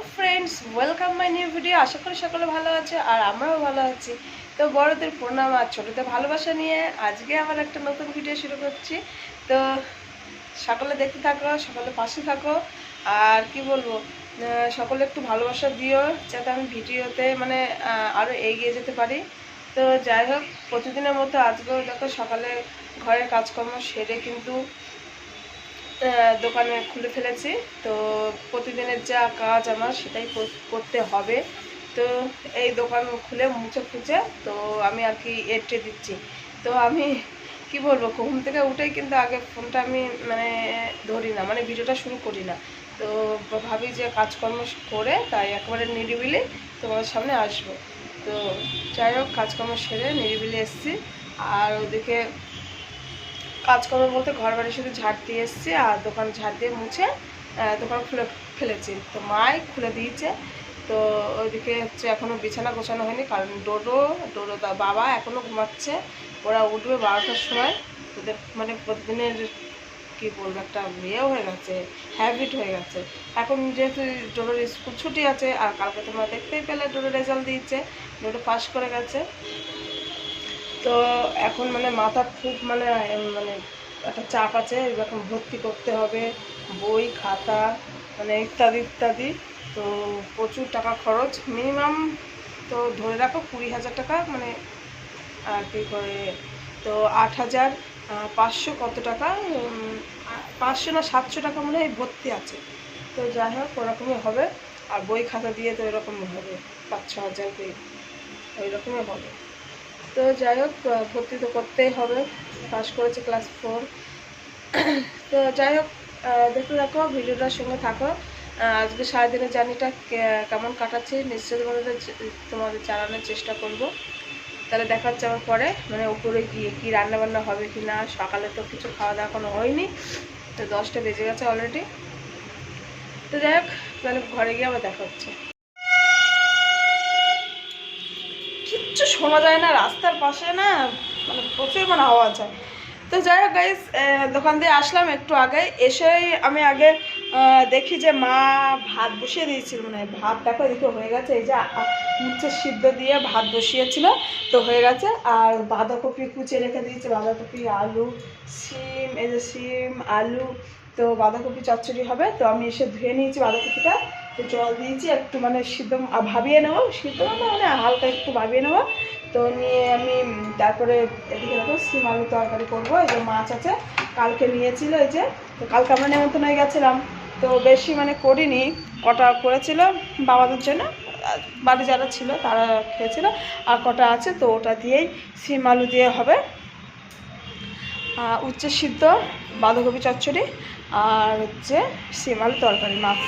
Friends welcome my new video. आशा करी सकले भालो आछो और आमराओ भालो आछि। तो बड़ोदेर प्रणाम और छोटोदेर भालोबासा निये आज के आबार एक नतून भिडियो शुरू करछि। तो सकले देखते थाको, सकले पाशे थाको और कि बोलबो सकले एकटु भालोबासा दिओ जाते आमि भिडियोते माने आरो एगिये जेते पारी। तो যাই হোক প্রতিদিনের মতো আজকেও দেখো সকালে ঘরের কাজকর্ম সেরে কিন্তু দোকানে খুলে ফেলেছি। তো প্রতিদিনের যা কাজ আমার সেটাই করতে হবে। তো এই দোকান খুলে মুছে ফুছে তো আমি আর কি এঁটে দিচ্ছি। তো আমি কি বলবো, ঘুম থেকে উঠেই কিন্তু আগে ফোনটা আমি মানে ধরি না, মানে ভিডিওটা শুরু করি না। তো ভাবি যে কাজকর্ম করে তাই একেবারে নিরিবিলি তোমাদের সামনে আসবো। তো যাই হোক কাজকর্ম সেরে নিরিবিলি এসেছি। আর ওদিকে কাজকর্ম বলতে ঘর বাড়ি শুধু ঝাড় দিয়ে এসেছি আর দোকান ঝাড় দিয়ে মুছে দোকান খুলে ফেলেছি। তো মাই খুলে দিয়েছে। তো ওইদিকে হচ্ছে এখনও বিছানা গোছানো হয়নি, কারণ ডোডো তার বাবা এখনও ঘুমাচ্ছে। ওরা উঠবে 12টার সময়। ওদের মানে প্রতিদিনের কী বলবো একটা ইয়ে হয়ে গেছে, হ্যাবিট হয়ে গেছে। এখন যেহেতু ডোডোর স্কুল ছুটি আছে আর কালকে তোমরা দেখতেই পেলে ডোডো রেজাল্ট দিয়েছে, ডোডো পাস করে গেছে। তো এখন মানে মাথা খুব মানে একটা চাপ আছে, এরকম ভর্তি করতে হবে বই খাতা মানে ইত্যাদি ইত্যাদি। তো প্রচুর টাকা খরচ, মিনিমাম তো ধরে রাখো 20,000 টাকা মানে আর কি করে। তো 8,500 কত টাকা, 500 না 700 টাকা মনে হয় ভর্তি আছে। তো যাই হোক ওরকমই হবে। আর বই খাতা দিয়ে তো এরকমই হবে, 5-6 হাজার ওই রকমই হবে। তো যাই হোক ভর্তি তো করতেই হবে, পাস করেছে ক্লাস 4। তো যাই হোক দেখতে থাকো, ভিডিওটার সঙ্গে থাকো। আজকে সারাদিনের জার্নিটা কেমন কাটাচ্ছি নিশ্চয়ই তোমাদের জানানোর চেষ্টা করব। তাহলে দেখাচ্ছে আমার পরে মানে উপরে গিয়ে কি রান্নাবান্না হবে কি না। সকালে তো কিছু খাওয়া দাওয়া কোনো হয়নি, তো 10টা বেজে গেছে অলরেডি। তো যাই হোক তাহলে ঘরে গিয়ে আবার দেখা হচ্ছে। কিচ্ছু শোনা যায় না, রাস্তার পাশে না মানে প্রচুর মানে আওয়াজ হয়। তো যাই হোক গাইস দোকান দিয়ে আসলাম একটু আগে। এসেই আমি আগে দেখি যে মা ভাত বসিয়ে দিয়েছিল, মানে ভাত দেখো এদিকে হয়ে গেছে। এই যে উচ্ছে সিদ্ধ দিয়ে ভাত বসিয়েছিল তো হয়ে গেছে। আর বাঁধাকপি কুচিয়ে রেখে দিয়েছে, বাঁধাকপি আলু শিম, এই যে শিম আলু। তো বাঁধাকপি চচ্চড়ি হবে। তো আমি এসে ধুয়ে নিয়েছি বাঁধাকপিটা, তো জল দিয়েছি একটু মানে সিদ্ধ ভাবিয়ে নেবো, সিদ্ধ মানে হালকা একটু ভাবিয়ে নেবো। তো নিয়ে আমি তারপরে এদিকে দেখো শিম আলু তরকারি করবো। এই যে মাছ আছে কালকে নিয়েছিল, এই যে তো কালকে আমরা নেমন্তন্ন হয়ে গেছিলাম। তো বেশি মানে করিনি, কটা করেছিল বাবাদের জন্য, বাড়ি যারা ছিল তারা খেয়েছিল, আর কটা আছে তো ওটা দিয়েই শিম আলু দিয়ে হবে। উচ্ছে সিদ্ধ, বাঁধাকপি চচ্চড়ি আর হচ্ছে শিম আলু তরকারি মাছ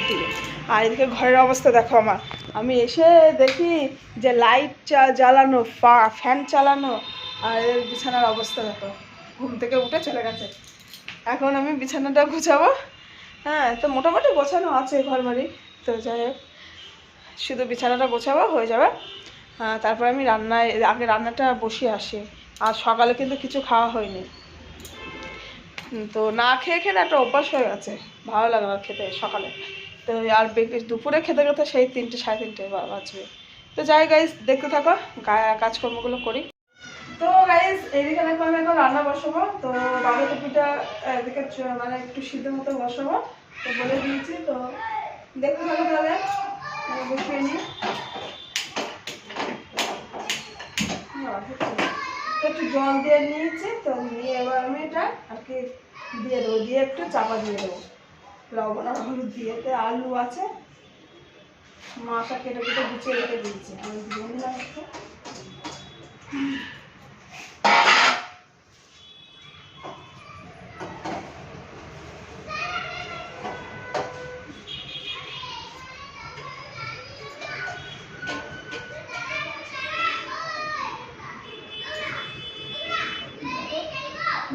দিয়ে। আর এদিকে ঘরের অবস্থা দেখো আমার, আমি এসে দেখি যে লাইট জ্বালানো, ফ্যান চালানো, আর বিছানার অবস্থা দেখো। ঘুম থেকে উঠে চলে গেছে। এখন আমি বিছানাটা গুছাবো। হ্যাঁ তো মোটামুটি গোছানো আছে ঘর বাড়ি। তো যাই হোক শুধু বিছানাটা গোছাবো হয়ে যাবে। তারপর আমি আগে রান্নাটা বসিয়ে আসি। আর সকালে কিন্তু কিছু খাওয়া হয়নি, তো না খেয়ে খেয়ে একটা অভ্যাস হয়ে গেছে, ভালো লাগে না খেতে সকালে। তো আর দুপুরে খেতে খেতে সেই 3টে 3:30 বাজবে। তো যাই গাইস দেখতে থাকো কাজকর্মগুলো করি। তো গাইস এদিকে দেখো আমি এখন রান্না বসাবো। তো বাঁধাকপিটা এদিকে মানে একটু সিদ্ধ মতো বসাবো, তো বলে দিয়েছি। তো দেখতে থাকো তাহলে বসিয়ে নিই। একটু জল দিয়ে নিয়েছি, তো নিয়ে এবার আমি এটা আর কি দিয়ে দেবো, দিয়ে একটু চাপা দিয়ে দেবো। লবণ আর হলুদ দিয়ে, আলু আছে মাছটা কেটে কেটে গুছিয়ে রেখে দিয়েছি, আমি দিয়ে নিলাম একটু।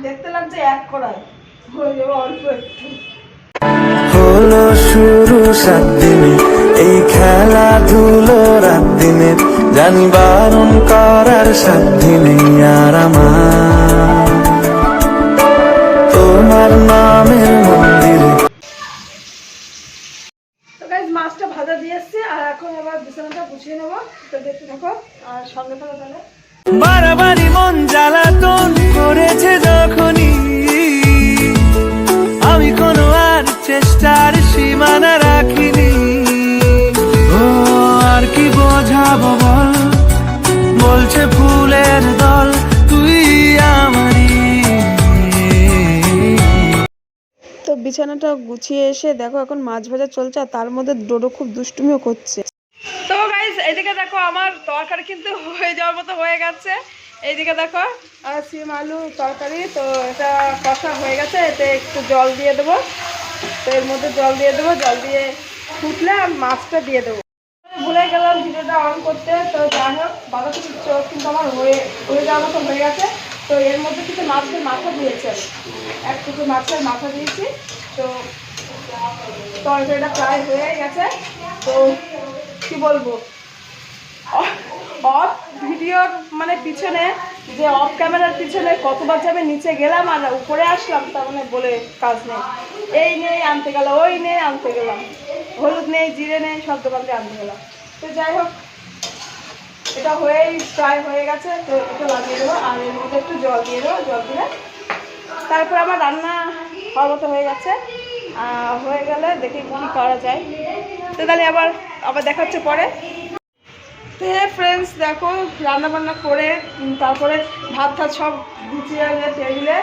দেখতে লাগছে এক কড়াই, হয়ে যাবে অল্প একটু। হলো শুরু 7 দিনে এই খেলাধুলো রাত দিনে, জানি বারণ করার সাধ্য নেই আর আমার তোমার নামের মন্দিরে। তো গাইস মাছটা ভাজা দিয়ে এসছি, আর এখন আবার বিছানাটা গুছিয়ে নেবো। তো দেখতে থাকো আর সঙ্গে থাকো তাহলে। বারবারই মন জ্বালাতন করেছে যখনই আমি কোনো আর চেষ্টার সীমানা রাখিনি। ও আর কি বোঝাবো বল, বলছে ফুলের দল তুই আমারই। তো বিছানাটা গুছিয়ে এসে দেখো এখন মাছ ভাজা চলছে, আর তার মধ্যে ডোডো খুব দুষ্টুমিও করছে। তো গাইস এইদিকে দেখো আমার তরকারি কিন্তু হয়ে যাওয়ার মতো হয়ে গেছে। এইদিকে দেখো সিম আলু তরকারি, তো এটা কষা হয়ে গেছে। এতে একটু জল দিয়ে দেবো, তো এর মধ্যে জল দিয়ে দেবো, জল দিয়ে ফুটলে আর মাছটা দিয়ে দেবো। ভুলে গেলাম ভিডিওটা অন করতে। তো যাই হোক বাঁধাকপি কিন্তু আমার হয়ে যাওয়ার মতো হয়ে গেছে। তো এর মধ্যে কিন্তু মাছের মাথা দিয়েছি, আমি এক টুকরো মাছের মাথা দিয়েছি। তো তরকারিটা প্রায় হয়ে গেছে। তো কি বলবো, অফ ভিডিওর মানে পিছনে, যে অফ ক্যামেরার পিছনে কতবার যাবে নিচে গেলাম আর উপরে আসলাম, তার মানে বলে কাজ নেই। এই নেই আনতে গেলাম, ওই নেই আনতে গেলাম, হলুদ নেই জিরে নেই, সব দোকান থেকে আনতে গেলাম। তো যাই হোক এটা হয়েই প্রায় হয়ে গেছে। তো একটু লাগিয়ে দেবো, আর এর মধ্যে একটু জল দিয়ে দেবো। জল দিলে তারপর আমার রান্না হওয়ার মতো হয়ে গেছে। হয়ে গেলে দেখি কী করা যায়। তো তাহলে আবার দেখা হচ্ছে পরে। তো ফ্রেন্ডস দেখো রান্না বান্না করে তারপরে ভাত টাত সব গুছিয়ে টেবিলে,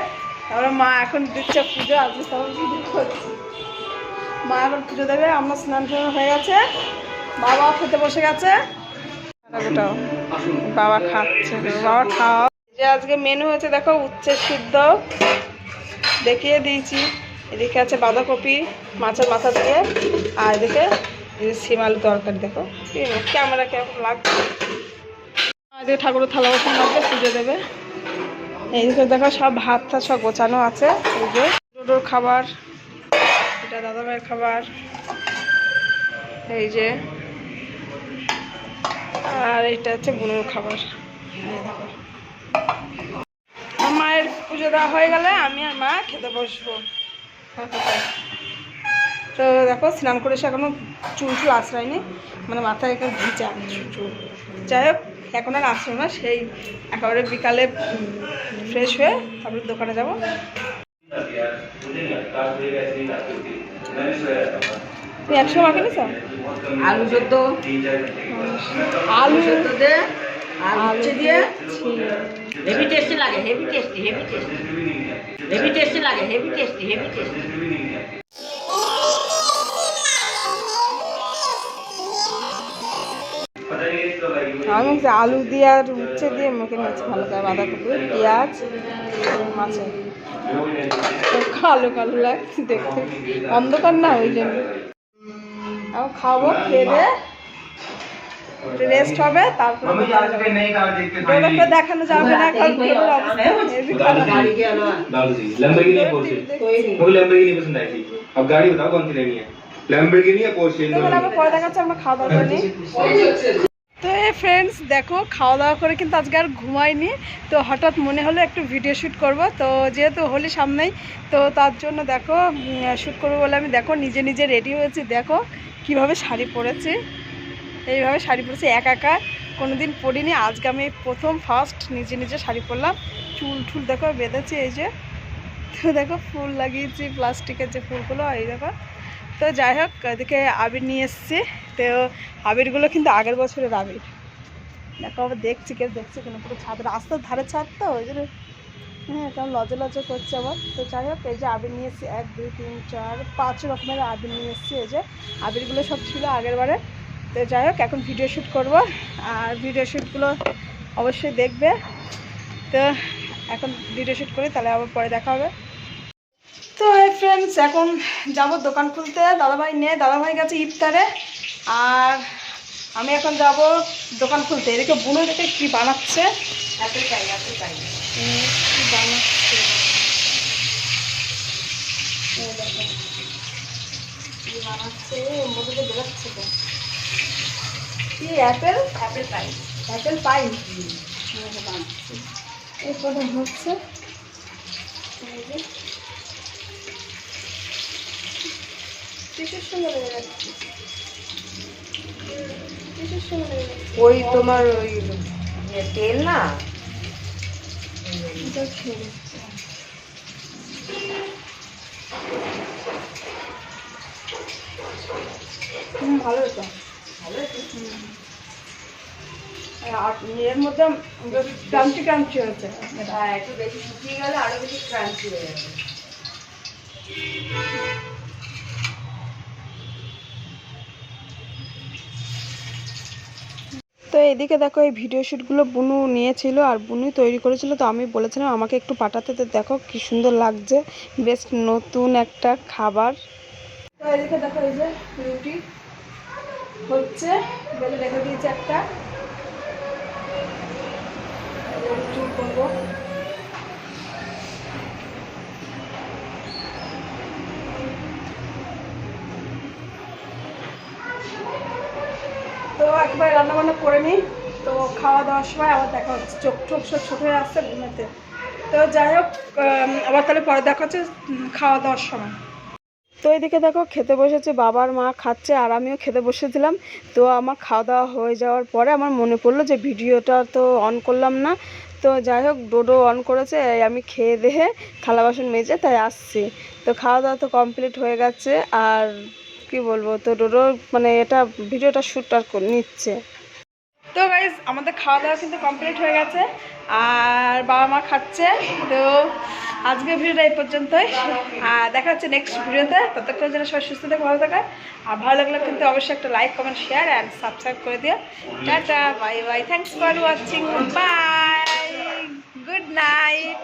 তারপরে মা এখন দিচ্ছে পুজো। আজকে সব পুজো করছি, মা এখন পুজো দেবে। আমার স্নান টান হয়ে গেছে, বাবা খেতে বসে গেছে। বাবা খাচ্ছে, বাবা খাওয়া। যে আজকে মেনু হয়েছে দেখো উচ্ছে সিদ্ধ দেখিয়ে দিয়েছি। এদিকে আছে বাঁধাকপি মাছের মাথা দিয়ে, আর এদিকে সিম আলু তরকারি। দেখো ক্যামেরা কেমন লাগছে। এদিকে ঠাকুরের থালা বাসন লাগবে, পুজো দেবে। এইদিকে দেখো সব ভাত টাত সব গোছানো আছে। এই যে ডোডোর খাবার, এটা দাদা ভাইয়ের খাবার, এই যে, আর এইটা হচ্ছে বুনুর খাবার। মায়ের পুজো দেওয়া হয়ে গেলে আমি আর মা খেতে বসবো। তো দেখো স্নান করে এসে এখনো চুল আশ্রয়নি, মানে মাথায় এখন ভিজা চুল। যাই হোক এখন আর আসবো না, সেই একেবারে বিকালে ফ্রেশ হয়ে তারপরে দোকানে যাবো। তুই 100 মাকে নিস আলু সেদ্ধ, আলু সেদ্ধ দে, আলু দিয়ে হেভি টেস্টি লাগে, heavy tasty, heavy tasty, heavy tasty লাগে, হেভি টেস্টি, হেভি টেস্টি। আমি আলু দিয়ে আর উচ্ছে দিয়ে মুখে নিয়েছি ভালো করে, বাঁধাকপি পেঁয়াজ মাছে। কালো কালো লাগছে দেখতে, অন্ধকার না ওই জন্য। এখন খাবো, খেয়ে দে রেস্ট হবে, তারপরে দেখানো যাবে না কারণ পরে দেখাচ্ছে। আমরা খাওয়া দাওয়া করিনি। তো ফ্রেন্ডস দেখো খাওয়া দাওয়া করে কিন্তু আজকে আর ঘুমাইনি। তো হঠাৎ মনে হলো একটু ভিডিও শ্যুট করব। তো যেহেতু হোলি সামনেই, তো তার জন্য দেখো শ্যুট করবো বলে আমি দেখো নিজে নিজে রেডি হয়েছি। দেখো কিভাবে শাড়ি পরেছি, এইভাবে শাড়ি পরেছি, একা কোনো দিন পরিনি। আজকে আমি প্রথম ফার্স্ট নিজে নিজে শাড়ি পরলাম। চুল ঠুল দেখো বেঁধেছি, এই যে। তো দেখো ফুল লাগিয়েছি, প্লাস্টিকের যে ফুলগুলো, এই দেখো। তো যাই হোক এদিকে আবির নিয়ে এসেছি। তো আবিরগুলো কিন্তু আগের বছরের আবির। দেখো আবার দেখছি, কেউ দেখছে কিনা, পুরো ছাদ, রাস্তার ধারে ছাদ, তো ওই জন্য হ্যাঁ কেমন লজে লজে করছে আবার। তো যাই হোক এই যে আবির নিয়ে এসেছি, 1 2 3 4 5 রকমের আবির নিয়ে এসেছি। এই যে আবিরগুলো সব ছিল আগের বারে। তো যাই হোক এখন ভিডিও শ্যুট করব, আর ভিডিও শ্যুটগুলো অবশ্যই দেখবে। তো এখন ভিডিও শ্যুট করি, তাহলে আবার পরে দেখা হবে। তো ফ্রেন্ডস এখন যাব দোকান খুলতে, দাদাভাই গেছে ইফতারে, আর আমি এখন যাব দোকান খুলতে। এদিকে বুনো দেখে কি বানাচ্ছে, এত চাই, এত চাই। কি বানাচ্ছে কি বানাচ্ছে, মধ্যে বেরোচ্ছে তো কি অ্যাপেল পাই, অ্যাপেল পাই বানাচ্ছে। এই প্রথম হচ্ছে কিসের সঙ্গে লেগে যাচ্ছে। ওই তোমার ওই যে তেল না ভালো হতো আর এর মধ্যে ক্রাঞ্চি ক্রাঞ্চি হয়েছে। হ্যাঁ একটু বেশি শুকিয়ে গেলে আরো বেশি ক্রাঞ্চি হয়ে যাবে। তো এদিকে দেখো এই ভিডিও শ্যুটগুলো বুনু নিয়েছিল আর বুনুই তৈরি করেছিল, তো আমি বলেছিলাম আমাকে একটু পাঠাতে, তো দেখো কি সুন্দর লাগছে, বেশ নতুন একটা খাবার। তো এদিকে দেখো এই যে রুটি হচ্ছে, বেলে রেখে দিয়েছে একটা, রুটি করবো। তো একবার রান্নাবান্না করে নিই, তো খাওয়া দাওয়ার সময় আবার দেখা হচ্ছে। চোখ টোক সব ছোটো হয়ে আসছে ঘুমেতে। তো যাই হোক, আবার তাহলে পরে দেখা হচ্ছে খাওয়া দাওয়ার সময়। তো এদিকে দেখো খেতে বসেছে, বাবার মা খাচ্ছে আর আমিও খেতে বসেছিলাম। তো আমার খাওয়া দাওয়া হয়ে যাওয়ার পরে আমার মনে পড়লো যে ভিডিওটা তো অন করলাম না। তো যাই হোক ডোডো অন করেছে, আমি খেয়ে দেহে থালা বাসন মেজে তাই আসছি। তো খাওয়া দাওয়া তো কমপ্লিট হয়ে গেছে, আর কি বলবো, তো ডোডো মানে এটা ভিডিওটা শ্যুট আর নিচ্ছে। তো গাইজ আমাদের খাওয়া দাওয়া কিন্তু কমপ্লিট হয়ে গেছে আর বাবা মা খাচ্ছে। তো আজকের ভিডিওটা এই পর্যন্তই, আর দেখা হচ্ছে নেক্সট ভিডিওতে। ততক্ষণ যেন সবাই সুস্থ থাকে, ভালো থাকে, আর ভালো লাগলে কিন্তু অবশ্যই একটা like comment share and subscribe করে দিও। টাটা, bye bye, thanks for watching, bye, good night.